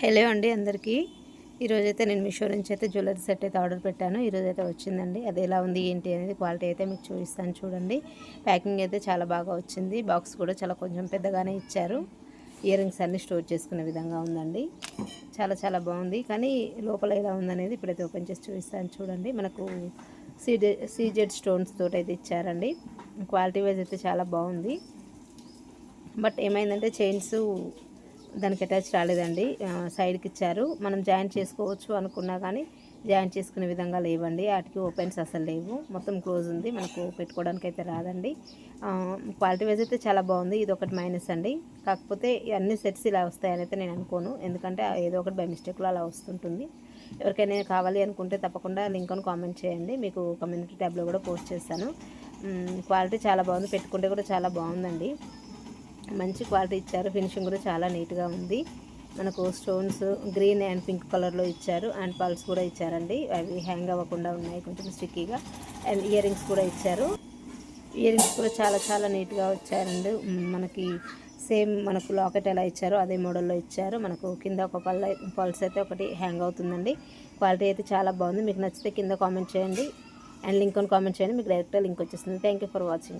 Hello అండి అందరికీ. ఈరోజైతే నేను మీషో నుంచి అయితే జ్యువెలరీ సెట్ అయితే ఆర్డర్ పెట్టాను. ఈరోజైతే వచ్చిందండి. అది ఎలా ఉంది ఏంటి అనేది క్వాలిటీ అయితే మీకు చూపిస్తాను చూడండి. ప్యాకింగ్ అయితే చాలా బాగా వచ్చింది. బాక్స్ కూడా చాలా కొంచెం పెద్దగానే ఇచ్చారు. ఇయర్ రింగ్స్ అన్నీ స్టోర్ చేసుకునే విధంగా ఉందండి. చాలా చాలా బాగుంది. కానీ లోపల ఎలా ఉందనేది ఇప్పుడైతే ఓపెన్ చేసి చూపిస్తాను చూడండి. మనకు సీజెడ్ స్టోన్స్ తోటి అయితే ఇచ్చారండి. క్వాలిటీ వైజ్ అయితే చాలా బాగుంది. బట్ ఏమైందంటే చైన్స్ దానికి అటాచ్ రాలేదండి. సైడ్కి ఇచ్చారు. మనం జాయింట్ చేసుకోవచ్చు అనుకున్నా కానీ జాయింట్ చేసుకునే విధంగా లేవండి. వాటికి ఓపెన్స్ అసలు లేవు. మొత్తం క్లోజ్ ఉంది. మనకు పెట్టుకోవడానికి అయితే రాదండి. క్వాలిటీ వైజ్ అయితే చాలా బాగుంది. ఇది ఒకటి మైనస్ అండి. కాకపోతే అన్ని సెట్స్ ఇలా వస్తాయని అయితే నేను అనుకోను. ఎందుకంటే ఏదో ఒకటి బై మిస్టేక్లో అలా వస్తుంటుంది. ఎవరికైనా కావాలి అనుకుంటే తప్పకుండా లింక్ అని కామెంట్ చేయండి. మీకు కమ్యూనిటీ ట్యాబ్లో కూడా పోస్ట్ చేస్తాను. క్వాలిటీ చాలా బాగుంది. పెట్టుకుంటే కూడా చాలా బాగుందండి. మంచి క్వాలిటీ ఇచ్చారు. ఫినిషింగ్ కూడా చాలా నీట్గా ఉంది. మనకు స్టోన్స్ గ్రీన్ అండ్ పింక్ కలర్లో ఇచ్చారు. అండ్ పల్స్ కూడా ఇచ్చారండి. అవి హ్యాంగ్ అవ్వకుండా ఉన్నాయి, కొంచెం స్టిక్కీగా. అండ్ ఇయర్ రింగ్స్ కూడా ఇచ్చారు. ఇయర్ రింగ్స్ కూడా చాలా చాలా నీట్గా వచ్చారండి. మనకి సేమ్ మనకు లాకెట్ ఎలా ఇచ్చారో అదే మోడల్లో ఇచ్చారు. మనకు కింద ఒక పల్స్ అయితే ఒకటి హ్యాంగ్ అవుతుందండి. క్వాలిటీ అయితే చాలా బాగుంది. మీకు నచ్చితే కింద కామెంట్ చేయండి అండ్ లింక్ అని కామెంట్ చేయండి. మీకు డైరెక్ట్గా లింక్ వచ్చేస్తుంది. Thank you for watching.